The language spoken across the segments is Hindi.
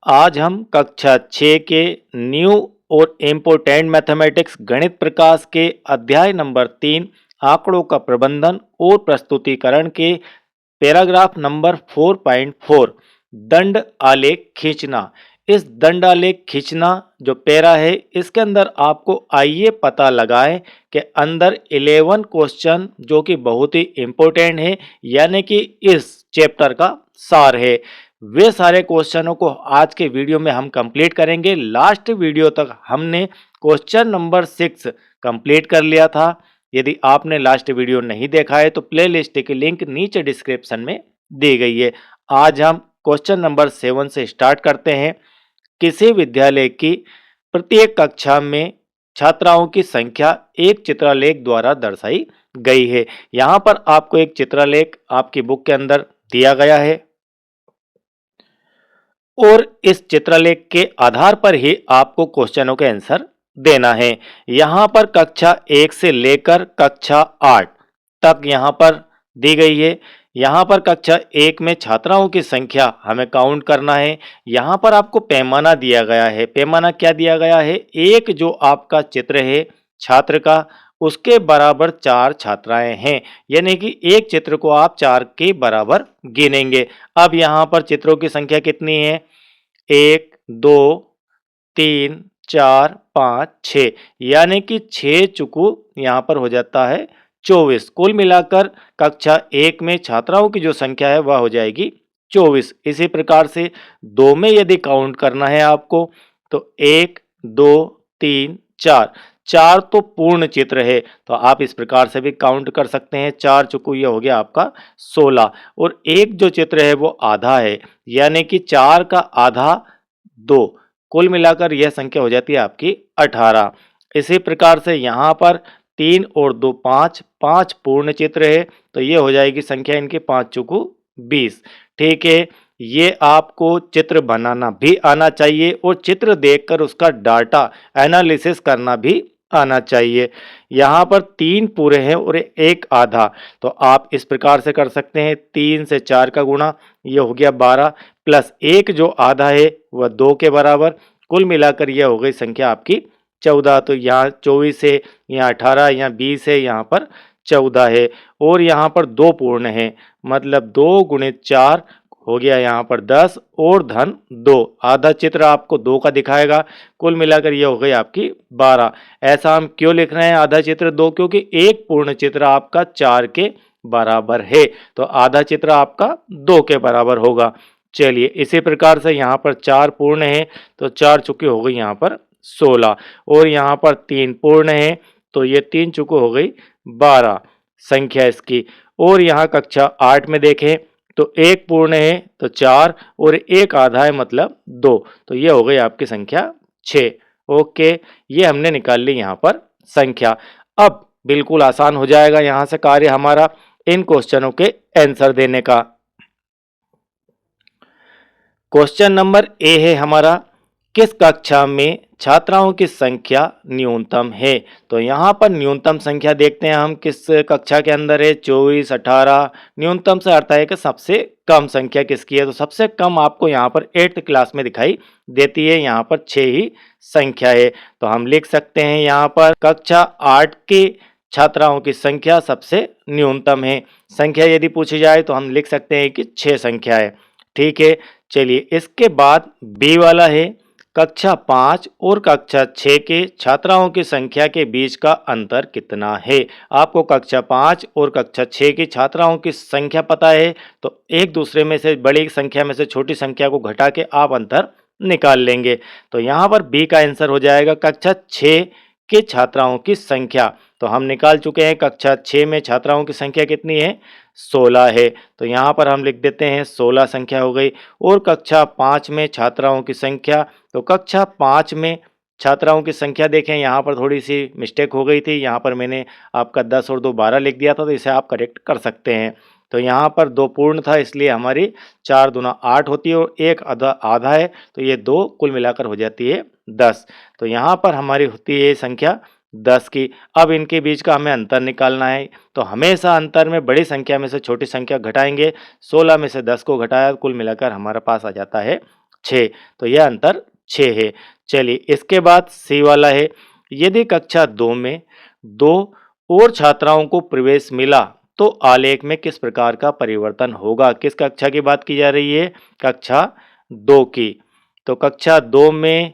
आज हम कक्षा 6 के न्यू और इम्पोर्टेंट मैथमेटिक्स गणित प्रकाश के अध्याय नंबर 3 आंकड़ों का प्रबंधन और प्रस्तुतिकरण के पैराग्राफ नंबर 4.4 दंड आलेख खींचना। इस दंड आलेख खींचना जो पैरा है इसके अंदर आपको आइए पता लगाएं कि अंदर 11 क्वेश्चन जो कि बहुत ही इम्पोर्टेंट है, यानी कि इस चैप्टर का सार है। वे सारे क्वेश्चनों को आज के वीडियो में हम कंप्लीट करेंगे। लास्ट वीडियो तक हमने क्वेश्चन नंबर 6 कंप्लीट कर लिया था। यदि आपने लास्ट वीडियो नहीं देखा है तो प्लेलिस्ट की लिंक नीचे डिस्क्रिप्शन में दी गई है। आज हम क्वेश्चन नंबर 7 से स्टार्ट करते हैं। किसी विद्यालय की प्रत्येक कक्षा में छात्राओं की संख्या एक चित्रलेख द्वारा दर्शाई गई है। यहाँ पर आपको एक चित्रलेख आपकी बुक के अंदर दिया गया है और इस चित्रलेख के आधार पर ही आपको क्वेश्चनों के आंसर देना है। यहाँ पर कक्षा 1 से लेकर कक्षा 8 तक यहाँ पर दी गई है। यहाँ पर कक्षा 1 में छात्राओं की संख्या हमें काउंट करना है। यहाँ पर आपको पैमाना दिया गया है। पैमाना क्या दिया गया है? एक जो आपका चित्र है छात्र का, उसके बराबर 4 छात्राएं हैं, यानी कि एक चित्र को आप 4 के बराबर गिनेंगे। अब यहाँ पर चित्रों की संख्या कितनी है? 1 2 3 4 5 6, यानी कि 6 चुकू यहाँ पर हो जाता है 24। कुल मिलाकर कक्षा 1 में छात्राओं की जो संख्या है वह हो जाएगी 24। इसी प्रकार से 2 में यदि काउंट करना है आपको तो 1 2 3 4, 4 तो पूर्ण चित्र है, तो आप इस प्रकार से भी काउंट कर सकते हैं। 4 चुकू ये हो गया आपका 16, और एक जो चित्र है वो आधा है, यानी कि 4 का आधा 2। कुल मिलाकर यह संख्या हो जाती है आपकी 18। इसी प्रकार से यहाँ पर 3 और 2 5, 5 पूर्ण चित्र है, तो ये हो जाएगी संख्या इनकी 5 चुकू 20। ठीक है, ये आपको चित्र बनाना भी आना चाहिए और चित्र देखकर उसका डाटा एनालिसिस करना भी आना चाहिए। यहाँ पर 3 पूरे हैं और एक आधा, तो आप इस प्रकार से कर सकते हैं। 3 से 4 का गुणा, ये हो गया 12, प्लस एक जो आधा है वह 2 के बराबर। कुल मिलाकर यह हो गई संख्या आपकी 14। तो यहाँ 24 है, यहाँ 18, यहाँ 20 है, यहाँ पर 14 है, और यहाँ पर 2 पूर्ण है, मतलब 2 गुणित 4 हो गया यहाँ पर 10 और धन 2। आधा चित्र आपको 2 का दिखाएगा। कुल मिलाकर ये हो गई आपकी 12। ऐसा हम क्यों लिख रहे हैं आधा चित्र 2? क्योंकि एक पूर्ण चित्र आपका 4 के बराबर है, तो आधा चित्र आपका 2 के बराबर होगा। चलिए, इसी प्रकार से यहाँ पर 4 पूर्ण है, तो 4 चुकी हो गई यहाँ पर 16, और यहाँ पर 3 पूर्ण है, तो ये 3 चुकी हो गई 12 संख्या इसकी। और यहाँ कक्षा 8 में देखें तो एक पूर्ण है तो 4 और एक आधा है मतलब 2, तो ये हो गई आपकी संख्या 6। ओके, ये हमने निकाल ली यहाँ पर संख्या। अब बिल्कुल आसान हो जाएगा यहाँ से कार्य हमारा इन क्वेश्चनों के आंसर देने का। क्वेश्चन नंबर ए है हमारा, किस कक्षा में छात्राओं की संख्या न्यूनतम है? तो यहाँ पर न्यूनतम संख्या देखते हैं हम किस कक्षा के अंदर है। 24 18, न्यूनतम से अर्थ है कि सबसे कम संख्या किसकी है, तो सबसे कम आपको यहाँ पर 8th क्लास में दिखाई देती है। यहाँ पर 6 ही संख्या है, तो हम लिख सकते हैं यहाँ पर कक्षा 8 की छात्राओं की संख्या सबसे न्यूनतम है। संख्या यदि पूछी जाए तो हम लिख सकते हैं कि 6 संख्या है। ठीक है, चलिए इसके बाद बी वाला है, कक्षा 5 और कक्षा 6 के छात्राओं की संख्या के बीच का अंतर कितना है? आपको कक्षा 5 और कक्षा 6 की छात्राओं की संख्या पता है, तो एक दूसरे में से बड़ी संख्या में से छोटी संख्या को घटा के आप अंतर निकाल लेंगे। तो यहाँ पर बी का आंसर हो जाएगा कक्षा 6 के छात्राओं की संख्या। तो हम निकाल चुके हैं कक्षा 6 में छात्राओं की संख्या कितनी है? 16 है, तो यहाँ पर हम लिख देते हैं 16 संख्या हो गई। और कक्षा 5 में छात्राओं की संख्या, तो कक्षा 5 में छात्राओं की संख्या देखें, यहाँ पर थोड़ी सी मिस्टेक हो गई थी। यहाँ पर मैंने आपका 10 और 2 12 लिख दिया था, तो इसे आप करेक्ट कर सकते हैं। तो यहाँ पर 2 पूर्ण था, इसलिए हमारी 4 दूना 8 होती है और एक आधा है, तो ये 2 कुल मिलाकर हो जाती है 10। तो यहाँ पर हमारी होती है संख्या 10 की। अब इनके बीच का हमें अंतर निकालना है, तो हमेशा अंतर में बड़ी संख्या में से छोटी संख्या घटाएंगे। 16 में से 10 को घटाया, कुल मिलाकर हमारे पास आ जाता है 6, तो यह अंतर 6 है। चलिए इसके बाद सी वाला है, यदि कक्षा 2 में 2 और छात्राओं को प्रवेश मिला तो आलेख में किस प्रकार का परिवर्तन होगा? किस कक्षा की बात की जा रही है? कक्षा 2 की। तो कक्षा 2 में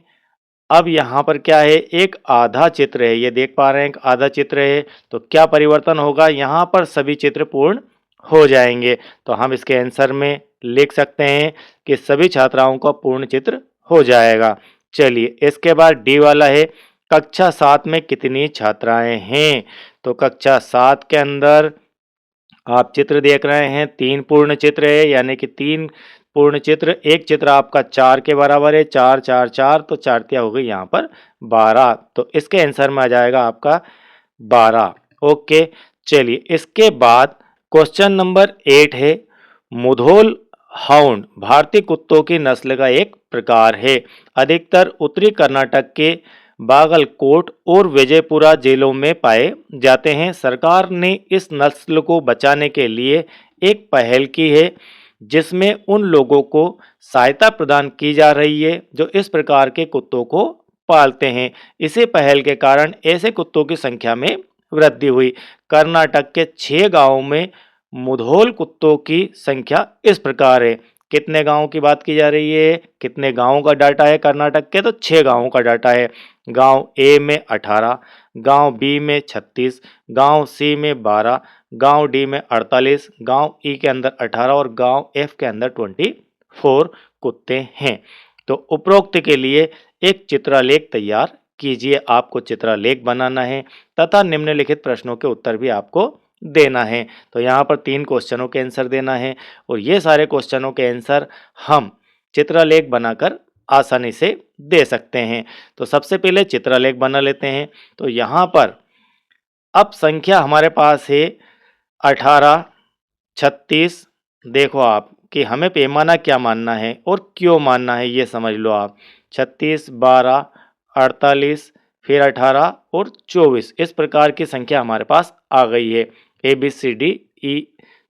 अब यहाँ पर क्या है, एक आधा चित्र है, ये देख पा रहे हैं एक आधा चित्र है, तो क्या परिवर्तन होगा? यहाँ पर सभी चित्र पूर्ण हो जाएंगे, तो हम इसके आंसर में लिख सकते हैं कि सभी छात्राओं का पूर्ण चित्र हो जाएगा। चलिए इसके बाद डी वाला है, कक्षा 7 में कितनी छात्राएं हैं? तो कक्षा 7 के अंदर आप चित्र देख रहे हैं, 3 पूर्ण चित्र है, यानी कि 3 पूर्ण चित्र, एक चित्र आपका 4 के बराबर है, 4 4 4, तो 4 तिया हो गई यहाँ पर 12, तो इसके आंसर में आ जाएगा आपका 12। ओके, चलिए इसके बाद क्वेश्चन नंबर 8 है, मुधोल हाउंड भारतीय कुत्तों की नस्ल का एक प्रकार है, अधिकतर उत्तरी कर्नाटक के बागलकोट और विजयपुरा जिलों में पाए जाते हैं। सरकार ने इस नस्ल को बचाने के लिए एक पहल की है, जिसमें उन लोगों को सहायता प्रदान की जा रही है जो इस प्रकार के कुत्तों को पालते हैं। इसी पहल के कारण ऐसे कुत्तों की संख्या में वृद्धि हुई। कर्नाटक के 6 गांवों में मुधोल कुत्तों की संख्या इस प्रकार है। कितने गांवों की बात की जा रही है? कितने गांवों का डाटा है कर्नाटक के? तो 6 गांवों का डाटा है। गांव ए में 18, गांव बी में 36, गांव सी में 12, गांव डी में 48, गांव ई के अंदर 18 और गांव एफ के अंदर 24 कुत्ते हैं। तो उपरोक्त के लिए एक चित्रालेख तैयार कीजिए। आपको चित्रालेख बनाना है तथा निम्नलिखित प्रश्नों के उत्तर भी आपको देना है। तो यहाँ पर 3 क्वेश्चनों के आंसर देना है और ये सारे क्वेश्चनों के आंसर हम चित्रालेख बनाकर आसानी से दे सकते हैं। तो सबसे पहले चित्रालेख बना लेते हैं। तो यहाँ पर अब संख्या हमारे पास है 18, 36। देखो आप कि हमें पैमाना क्या मानना है और क्यों मानना है, ये समझ लो आप। 36, 12, 48, फिर 18 और 24, इस प्रकार की संख्या हमारे पास आ गई है, A B C D E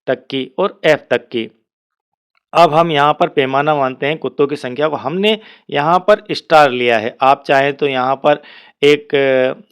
तक की और एफ तक की। अब हम यहाँ पर पैमाना मानते हैं कुत्तों की संख्या को। हमने यहाँ पर स्टार लिया है, आप चाहें तो यहाँ पर एक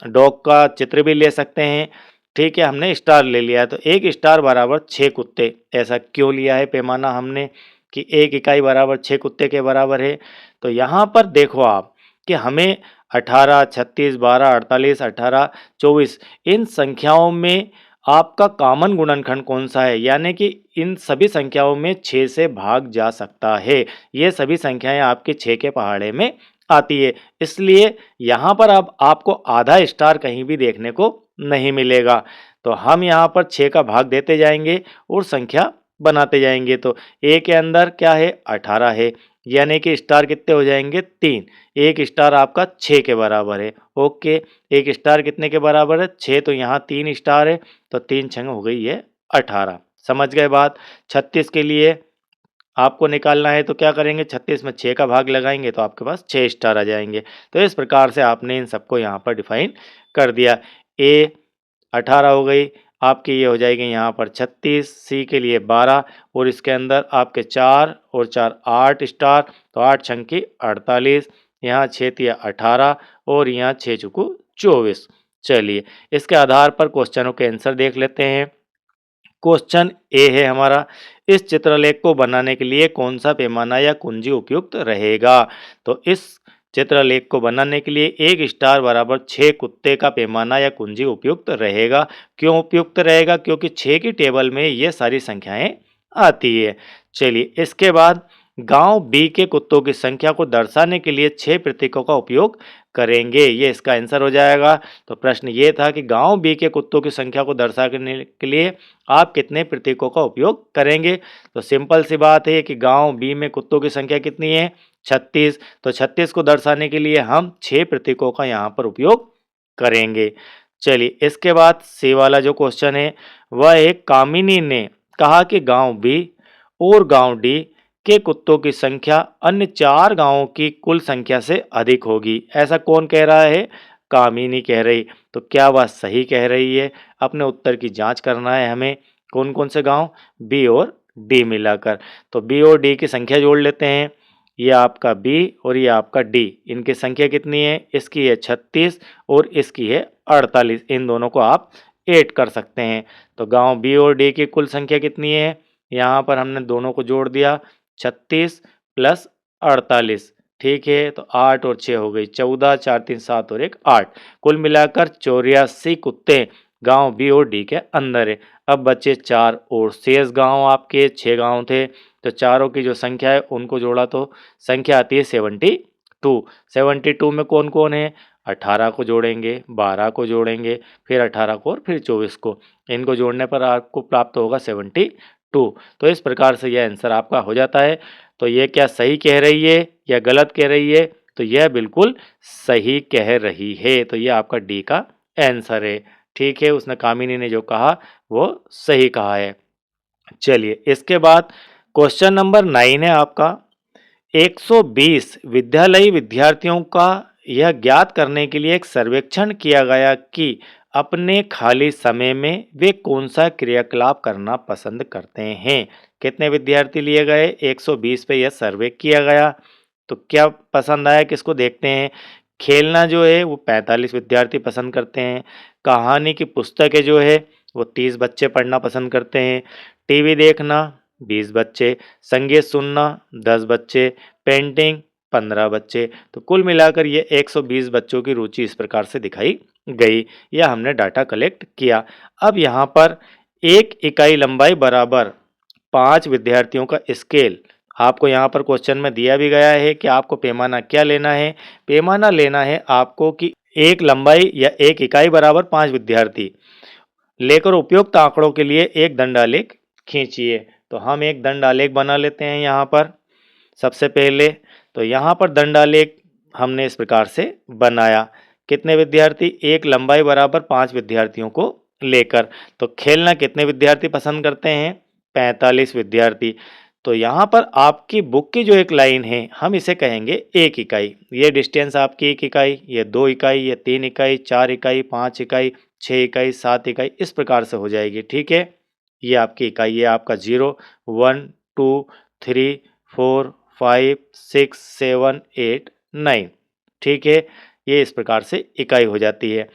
डॉग का चित्र भी ले सकते हैं। ठीक है, हमने स्टार ले लिया है, तो एक स्टार बराबर 6 कुत्ते। ऐसा क्यों लिया है पैमाना हमने कि एक इकाई बराबर 6 कुत्ते के बराबर है? तो यहाँ पर देखो आप कि हमें 18, 36, 12, 48, 18, 24 इन संख्याओं में आपका कॉमन गुणनखंड कौन सा है, यानी कि इन सभी संख्याओं में 6 से भाग जा सकता है। ये सभी संख्याएं आपके 6 के पहाड़े में आती है, इसलिए यहाँ पर अब आपको आधा स्टार कहीं भी देखने को नहीं मिलेगा। तो हम यहाँ पर 6 का भाग देते जाएंगे और संख्या बनाते जाएंगे। तो ए के अंदर क्या है? 18 है, यानी कि स्टार कितने हो जाएंगे? 3। एक स्टार आपका 6 के बराबर है। ओके, एक स्टार कितने के बराबर है? 6, तो यहाँ 3 स्टार है, तो 3 छंग हो गई है 18। समझ गए बात? 36 के लिए आपको निकालना है तो क्या करेंगे? 36 में 6 का भाग लगाएंगे तो आपके पास 6 स्टार आ जाएंगे। तो इस प्रकार से आपने इन सबको यहाँ पर डिफाइन कर दिया। ए 18 हो गई आपकी, ये हो जाएगी यहाँ पर 36, सी के लिए 12 और इसके अंदर आपके 4 और 4 8 स्टार, तो 8 छंकी 48, यहाँ 6 तिया 18 और यहाँ 6 चुकू 24। चलिए इसके आधार पर क्वेश्चनों के आंसर देख लेते हैं। क्वेश्चन ए है हमारा, इस चित्रलेख को बनाने के लिए कौन सा पैमाना या कुंजी उपयुक्त रहेगा? तो इस चित्रलेख को बनाने के लिए एक स्टार बराबर 6 कुत्ते का पैमाना या कुंजी उपयुक्त रहेगा। क्यों उपयुक्त रहेगा? क्योंकि 6 की टेबल में ये सारी संख्याएं आती है। चलिए इसके बाद गांव बी के कुत्तों की संख्या को दर्शाने के लिए 6 प्रतीकों का उपयोग करेंगे, ये इसका आंसर हो जाएगा। तो प्रश्न ये था कि गांव बी के कुत्तों की संख्या को दर्शाने के लिए आप कितने प्रतीकों का उपयोग करेंगे? तो सिंपल सी बात है कि गांव बी में कुत्तों की संख्या कितनी है? 36। तो 36 को दर्शाने के लिए हम 6 प्रतीकों का यहाँ पर उपयोग करेंगे। चलिए इसके बाद सी वाला जो क्वेश्चन है वह एक कामिनी ने कहा कि गांव बी और गांव डी के कुत्तों की संख्या अन्य 4 गांवों की कुल संख्या से अधिक होगी। ऐसा कौन कह रहा है? कामिनी कह रही। तो क्या वह सही कह रही है? अपने उत्तर की जांच करना है हमें। कौन कौन से गांव? बी और डी मिलाकर। तो बी और डी की संख्या जोड़ लेते हैं। ये आपका बी और ये आपका डी, इनकी संख्या कितनी है? इसकी है 36 और इसकी है 48। इन दोनों को आप ऐड कर सकते हैं। तो गांव बी और डी की कुल संख्या कितनी है? यहाँ पर हमने दोनों को जोड़ दिया, 36 प्लस 48। ठीक है, तो 8 और 6 हो गई 14, 4 3 7 और 1 8। कुल मिलाकर 84 कुत्ते गांव बी और डी के अंदर है। अब बचे 4 और शेष गांव, आपके 6 गांव थे, तो चारों की जो संख्या है उनको जोड़ा तो संख्या आती है 72। 72 में कौन कौन है? 18 को जोड़ेंगे, 12 को जोड़ेंगे, फिर 18 को और फिर 24 को। इनको जोड़ने पर आपको प्राप्त होगा 72। तो इस प्रकार से यह आंसर आपका हो जाता है। तो ये क्या सही कह रही है या गलत कह रही है? तो यह बिल्कुल सही कह रही है। तो यह आपका डी का आंसर है। ठीक है, उसने कामिनी ने जो कहा वो सही कहा है। चलिए, इसके बाद क्वेश्चन नंबर 9 है आपका। 120 विद्यालयी विद्यार्थियों का यह ज्ञात करने के लिए एक सर्वेक्षण किया गया कि अपने खाली समय में वे कौन सा क्रियाकलाप करना पसंद करते हैं। कितने विद्यार्थी लिए गए? 120 पे यह सर्वे किया गया। तो क्या पसंद आया किसको? देखते हैं। खेलना जो है वो 45 विद्यार्थी पसंद करते हैं। कहानी की पुस्तकें जो है वो 30 बच्चे पढ़ना पसंद करते हैं। टीवी देखना 20 बच्चे, संगीत सुनना 10 बच्चे, पेंटिंग 15 बच्चे। तो कुल मिलाकर ये 120 बच्चों की रुचि इस प्रकार से दिखाई गई। यह हमने डाटा कलेक्ट किया। अब यहाँ पर 1 इकाई लंबाई बराबर 5 विद्यार्थियों का स्केल आपको यहाँ पर क्वेश्चन में दिया भी गया है कि आपको पैमाना क्या लेना है। पैमाना लेना है आपको कि एक लंबाई या 1 इकाई बराबर 5 विद्यार्थी लेकर उपयुक्त आंकड़ों के लिए एक दंडालेख खींचिए। तो हम एक दंडालेख बना लेते हैं यहाँ पर सबसे पहले। तो यहाँ पर दंडालेख हमने इस प्रकार से बनाया। कितने विद्यार्थी? एक लंबाई बराबर 5 विद्यार्थियों को लेकर। तो खेलना कितने विद्यार्थी पसंद करते हैं? 45 विद्यार्थी। तो यहाँ पर आपकी बुक की जो एक लाइन है हम इसे कहेंगे 1 इकाई। ये डिस्टेंस आपकी 1 इकाई, ये 2 इकाई, ये 3 इकाई, 4 इकाई, 5 इकाई, 6 इकाई, 7 इकाई, इस प्रकार से हो जाएगी। ठीक है, ये आपकी इकाई है। आपका 0 1 2 3 4 5 6 7 8 9। ठीक है, ये इस प्रकार से इकाई हो जाती है।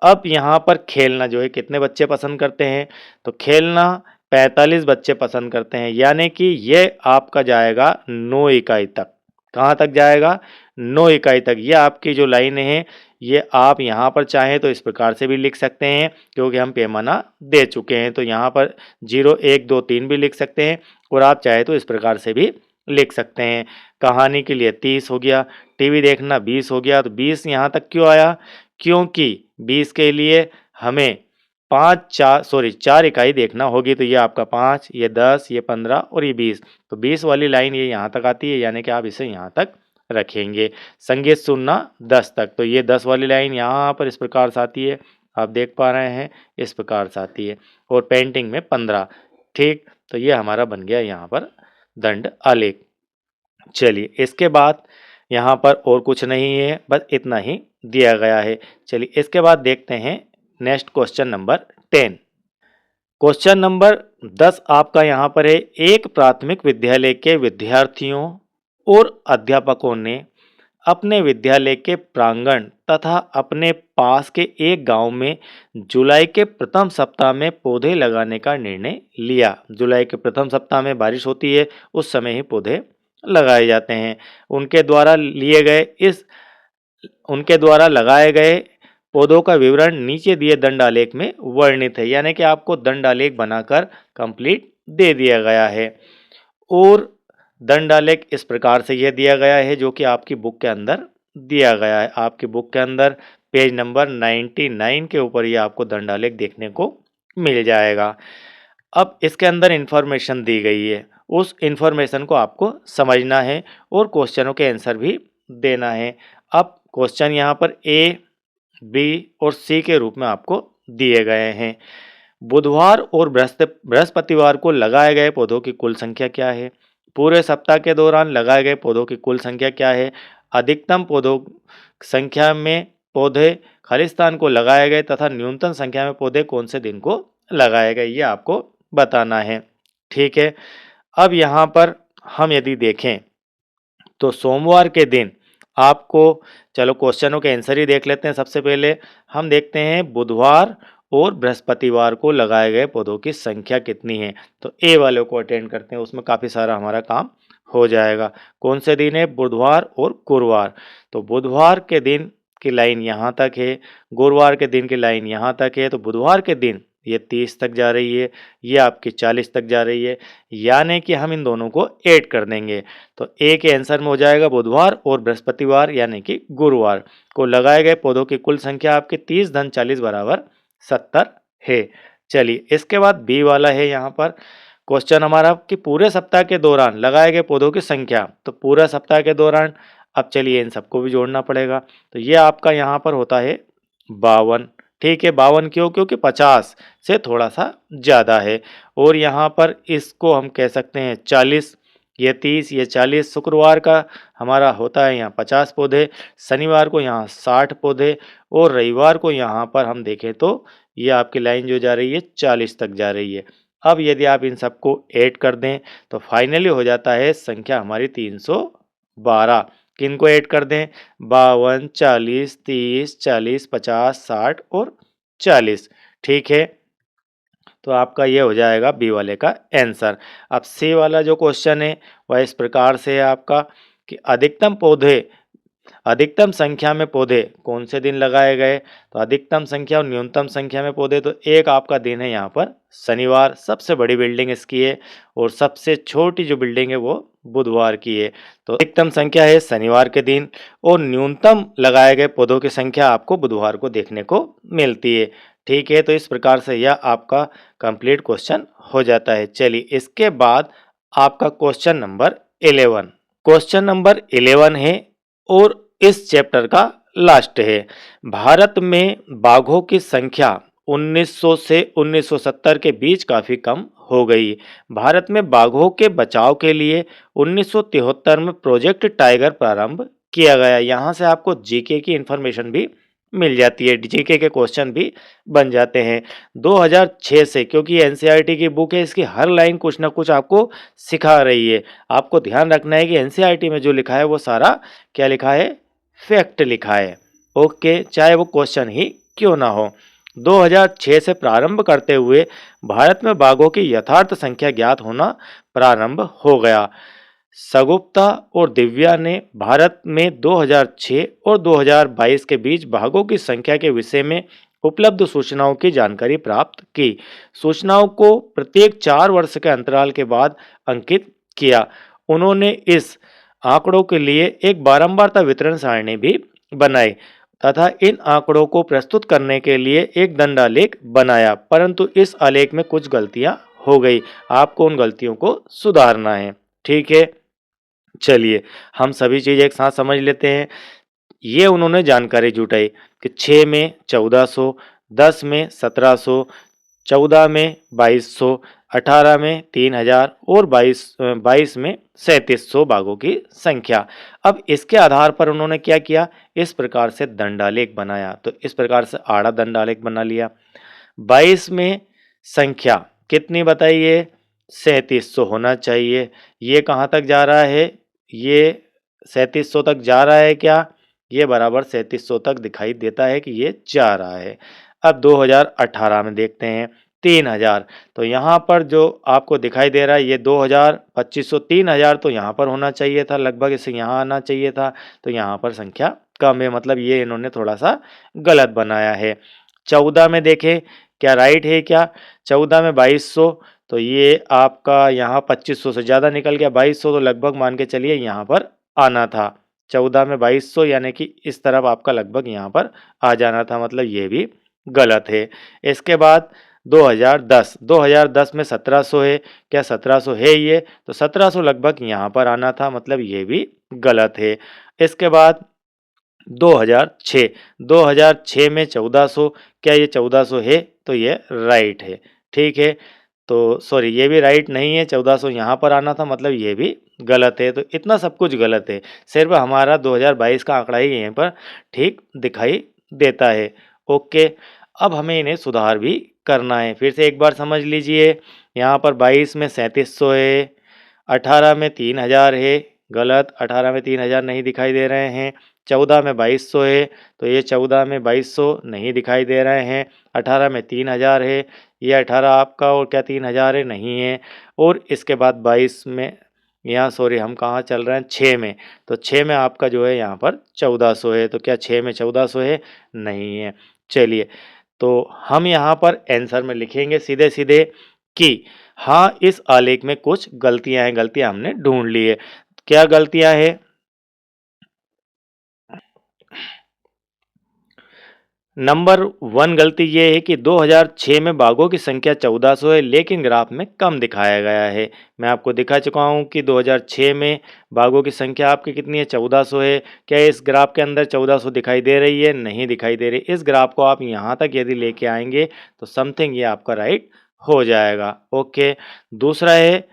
अब यहाँ पर खेलना जो है कितने बच्चे पसंद करते हैं? तो खेलना 45 बच्चे पसंद करते हैं, यानी कि ये आपका जाएगा 9 इकाई तक। कहाँ तक जाएगा? 9 इकाई तक। ये आपकी जो लाइन है ये आप यहाँ पर चाहें तो इस प्रकार से भी लिख सकते हैं, क्योंकि हम पैमाना दे चुके हैं। तो यहाँ पर 0 1 2 3 भी लिख सकते हैं और आप चाहे तो इस प्रकार से भी लिख सकते हैं। कहानी के लिए 30 हो गया, टीवी देखना 20 हो गया। तो 20 यहाँ तक क्यों आया? क्योंकि 20 के लिए हमें 4 इकाई देखना होगी। तो ये आपका 5, ये 10, ये 15 और ये 20। तो 20 वाली लाइन ये यहाँ तक आती है, यानी कि आप इसे यहाँ तक रखेंगे। संगीत सुनना 10 तक। तो ये 10 वाली लाइन यहाँ पर इस प्रकार से आती है, आप देख पा रहे हैं, इस प्रकार से आती है। और पेंटिंग में 15। ठीक, तो ये हमारा बन गया यहाँ पर दंड आलेख। चलिए, इसके बाद यहाँ पर और कुछ नहीं है, बस इतना ही दिया गया है। चलिए, इसके बाद देखते हैं next question number 10। Question number 10 आपका यहाँ पर है। एक प्राथमिक विद्यालय के विद्यार्थियों और अध्यापकों ने अपने विद्यालय के प्रांगण तथा अपने पास के एक गांव में जुलाई के प्रथम सप्ताह में पौधे लगाने का निर्णय लिया। जुलाई के प्रथम सप्ताह में बारिश होती है, उस समय ही पौधे लगाए जाते हैं। उनके द्वारा लगाए गए पौधों का विवरण नीचे दिए दंडालेख में वर्णित है, यानी कि आपको दंडालेख बनाकर कंप्लीट दे दिया गया है। और दंडालेख इस प्रकार से यह दिया गया है जो कि आपकी बुक के अंदर दिया गया है। आपकी बुक के अंदर पेज नंबर 99 के ऊपर ये आपको दंडालेख देखने को मिल जाएगा। अब इसके अंदर इंफॉर्मेशन दी गई है, उस इंफॉर्मेशन को आपको समझना है और क्वेश्चनों के आंसर भी देना है। अब क्वेश्चन यहाँ पर ए, बी और सी के रूप में आपको दिए गए हैं। बुधवार और बृहस्पतिवार को लगाए गए पौधों की कुल संख्या क्या है? पूरे सप्ताह के दौरान लगाए गए पौधों की कुल संख्या क्या है? अधिकतम पौधों संख्या में पौधे खालिस्तान को लगाए गए तथा न्यूनतम संख्या में पौधे कौन से दिन को लगाए गए, ये आपको बताना है। ठीक है, अब यहाँ पर हम यदि देखें तो सोमवार के दिन आपको, चलो क्वेश्चनों के आंसर ही देख लेते हैं। सबसे पहले हम देखते हैं बुधवार और बृहस्पतिवार को लगाए गए पौधों की संख्या कितनी है। तो ए वाले को अटेंड करते हैं, उसमें काफ़ी सारा हमारा काम हो जाएगा। कौन से दिन है? बुधवार और गुरुवार। तो बुधवार के दिन की लाइन यहाँ तक है, गुरुवार के दिन की लाइन यहाँ तक है। तो बुधवार के दिन ये 30 तक जा रही है, ये आपकी 40 तक जा रही है, यानी कि हम इन दोनों को ऐड कर देंगे। तो ए के आंसर में हो जाएगा बुधवार और बृहस्पतिवार यानी कि गुरुवार को लगाए गए पौधों की कुल संख्या आपकी 30 धन 40 बराबर 70 है। चलिए इसके बाद बी वाला है यहाँ पर क्वेश्चन हमारा कि पूरे सप्ताह के दौरान लगाए गए पौधों की संख्या। तो पूरा सप्ताह के दौरान, अब चलिए इन सबको भी जोड़ना पड़ेगा। तो ये आपका यहाँ पर होता है 52। ठीक है, 52 क्यों? क्योंकि 50 से थोड़ा सा ज़्यादा है। और यहाँ पर इसको हम कह सकते हैं 40, ये 30, ये 40। शुक्रवार का हमारा होता है यहाँ 50 पौधे, शनिवार को यहाँ 60 पौधे, और रविवार को यहाँ पर हम देखें तो ये आपकी लाइन जो जा रही है 40 तक जा रही है। अब यदि आप इन सबको ऐड कर दें तो फाइनली हो जाता है संख्या हमारी 312। किनको ऐड कर दें? 52, 40, 30, 40, 50, 60 और 40। ठीक है, तो आपका ये हो जाएगा बी वाले का आंसर। अब सी वाला जो क्वेश्चन है वह इस प्रकार से है आपका कि अधिकतम संख्या में पौधे कौन से दिन लगाए गए। तो अधिकतम संख्या और न्यूनतम संख्या में पौधे, तो एक आपका दिन है यहाँ पर शनिवार, सबसे बड़ी बिल्डिंग इसकी है, और सबसे छोटी जो बिल्डिंग है वो बुधवार की है। तो अधिकतम संख्या है शनिवार के दिन, और न्यूनतम लगाए गए पौधों की संख्या आपको बुधवार को देखने को मिलती है। ठीक है, तो इस प्रकार से यह आपका कंप्लीट क्वेश्चन हो जाता है। चलिए इसके बाद आपका क्वेश्चन नंबर 11। क्वेश्चन नंबर 11 है और इस चैप्टर का लास्ट है। भारत में बाघों की संख्या 1900 से 1970 के बीच काफ़ी कम हो गई। भारत में बाघों के बचाव के लिए 1973 में प्रोजेक्ट टाइगर प्रारंभ किया गया। यहाँ से आपको जीके की इंफॉर्मेशन भी मिल जाती है, जीके के क्वेश्चन भी बन जाते हैं। 2006 से, क्योंकि ये एनसीईआरटी की बुक है, इसकी हर लाइन कुछ ना कुछ आपको सिखा रही है। आपको ध्यान रखना है कि एनसीईआरटी में जो लिखा है वो सारा क्या लिखा है? फैक्ट लिखा है। ओके, चाहे वो क्वेश्चन ही क्यों ना हो। 2006 से प्रारंभ करते हुए भारत में बाघों की यथार्थ संख्या ज्ञात होना प्रारंभ हो गया। सगुप्ता और दिव्या ने भारत में 2006 और 2022 के बीच बाघों की संख्या के विषय में उपलब्ध सूचनाओं की जानकारी प्राप्त की। सूचनाओं को प्रत्येक 4 वर्ष के अंतराल के बाद अंकित किया। उन्होंने इस आंकड़ों के लिए एक बारंबारता वितरण सारणी भी बनाई तथा इन आंकड़ों को प्रस्तुत करने के लिए एक दंडालेख बनाया, परंतु इस आलेख में कुछ गलतियां हो गई। आपको उन गलतियों को सुधारना है। ठीक है, चलिए हम सभी चीज़ एक साथ समझ लेते हैं। ये उन्होंने जानकारी जुटाई कि 6 में 1400, 10 में 1700, 14 में 2200, 18 में 3000 और 22 में 3700 बाघों की संख्या। अब इसके आधार पर उन्होंने क्या किया? इस प्रकार से दंडालेख बनाया। तो इस प्रकार से आड़ा दंडालेख बना लिया। 22 में संख्या कितनी बताइए? 3700 होना चाहिए। ये कहाँ तक जा रहा है? ये 3700 तक जा रहा है क्या? ये बराबर 3700 तक दिखाई देता है कि ये जा रहा है। अब 2018 में देखते हैं 3000। तो यहाँ पर जो आपको दिखाई दे रहा है ये 2000, 2500, 3000 तो यहाँ पर होना चाहिए था, लगभग इसे यहाँ आना चाहिए था। तो यहाँ पर संख्या कम है, मतलब ये इन्होंने थोड़ा सा गलत बनाया है। 14 में देखें क्या राइट है क्या? 14 में 2200, तो ये आपका यहाँ 2500 से ज़्यादा निकल गया। 2200 तो लगभग मान के चलिए यहाँ पर आना था। 14 में 2200 यानी कि इस तरफ आपका लगभग यहाँ पर आ जाना था, मतलब ये भी गलत है। इसके बाद 2010 में 1700 है क्या? 1700 है ये, तो 1700 लगभग यहाँ पर आना था, मतलब ये भी गलत है। इसके बाद 2006 में 1400, क्या ये 1400 है? तो ये राइट है। ठीक है, तो सॉरी ये भी राइट नहीं है, 1400 यहाँ पर आना था, मतलब ये भी गलत है। तो इतना सब कुछ गलत है, सिर्फ हमारा 2022 का आंकड़ा ही यहाँ पर ठीक दिखाई देता है। ओके, अब हमें इन्हें सुधार भी करना है। फिर से एक बार समझ लीजिए, यहाँ पर 22 में 3700 है, 18 में 3000 है, गलत, 18 में 3000 नहीं दिखाई दे रहे हैं। 14 में 2200 है, तो ये 14 में 2200 नहीं दिखाई दे रहे हैं। 18 में 3000 है, ये 18 आपका और क्या 3000 है, नहीं है। और इसके बाद 22 में, यहाँ सॉरी हम कहाँ चल रहे हैं, 6 में, तो 6 में आपका जो है यहाँ पर 1400 है, तो क्या 6 में 1400 है, नहीं है। चलिए, तो हम यहाँ पर आंसर में लिखेंगे सीधे सीधे कि हाँ, इस आलेख में कुछ गलतियां हैं, गलतियां हमने ढूंढ ली है। क्या गलतियां हैं? नंबर 1 गलती ये है कि 2006 में बाघों की संख्या 1400 है, लेकिन ग्राफ में कम दिखाया गया है। मैं आपको दिखा चुका हूँ कि 2006 में बाघों की संख्या आपकी कितनी है, 1400 है। क्या इस ग्राफ के अंदर 1400 दिखाई दे रही है? नहीं दिखाई दे रही। इस ग्राफ को आप यहाँ तक यदि लेके आएंगे तो समथिंग ये आपका राइट हो जाएगा। ओके, दूसरा है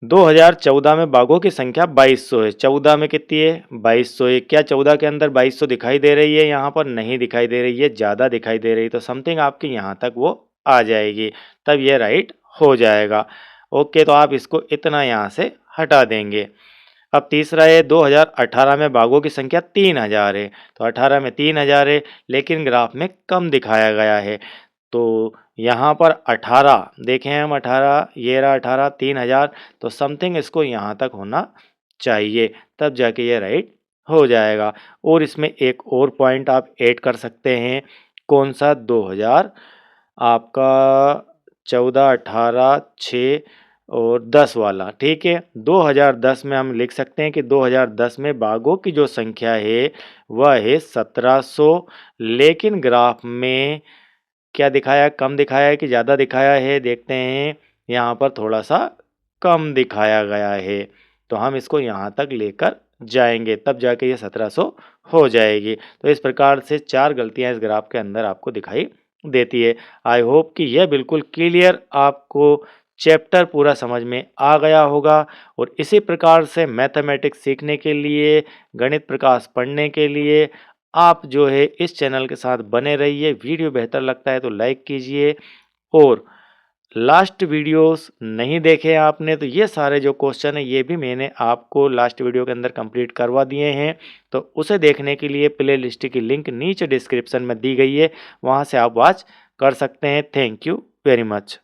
2014 में बाघों की संख्या 2200 है। 14 में कितनी है? 2200 है। क्या 14 के अंदर 2200 दिखाई दे रही है? यहाँ पर नहीं दिखाई दे रही है, ज़्यादा दिखाई दे रही है, तो समथिंग आपकी यहाँ तक वो आ जाएगी, तब ये राइट हो जाएगा। ओके, तो आप इसको इतना यहाँ से हटा देंगे। अब तीसरा है 2018 में बाघों की संख्या 3000 है, तो 18 में 3000 है, लेकिन ग्राफ में कम दिखाया गया है। तो यहाँ पर 18 देखें हम, 18 ये रहा, 18 3000, तो समथिंग इसको यहाँ तक होना चाहिए, तब जाके ये राइट हो जाएगा। और इसमें एक और पॉइंट आप ऐड कर सकते हैं। कौन सा? 2000 आपका 14, 18, 6 और 10 वाला, ठीक है। 2010 में हम लिख सकते हैं कि 2010 में बाघों की जो संख्या है वह है 1700, लेकिन ग्राफ में क्या दिखाया है, कम दिखाया है कि ज़्यादा दिखाया है? देखते हैं, यहाँ पर थोड़ा सा कम दिखाया गया है, तो हम इसको यहाँ तक लेकर जाएंगे, तब जाके ये 1700 हो जाएगी। तो इस प्रकार से 4 गलतियाँ इस ग्राफ के अंदर आपको दिखाई देती है। आई होप कि यह बिल्कुल क्लियर आपको चैप्टर पूरा समझ में आ गया होगा। और इसी प्रकार से मैथमेटिक्स सीखने के लिए, गणित प्रकाश पढ़ने के लिए आप जो है इस चैनल के साथ बने रहिए। वीडियो बेहतर लगता है तो लाइक कीजिए, और लास्ट वीडियोस नहीं देखे आपने तो ये सारे जो क्वेश्चन है ये भी मैंने आपको लास्ट वीडियो के अंदर कंप्लीट करवा दिए हैं, तो उसे देखने के लिए प्ले लिस्ट की लिंक नीचे डिस्क्रिप्शन में दी गई है, वहाँ से आप वॉच कर सकते हैं। Thank you very much.